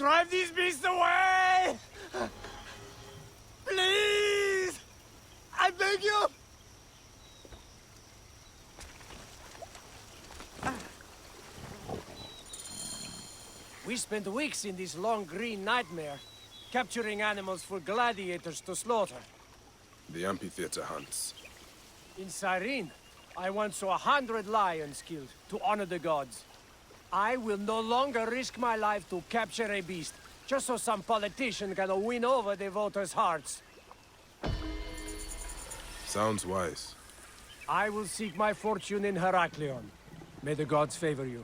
Drive these beasts away! Please! I beg you! We spent weeks in this long green nightmare, capturing animals for gladiators to slaughter. The amphitheater hunts. In Cyrene, I once saw 100 lions killed to honor the gods. I will no longer risk my life to capture a beast, just so some politician can win over the voters' hearts. Sounds wise. I will seek my fortune in Heraklion. May the gods favor you.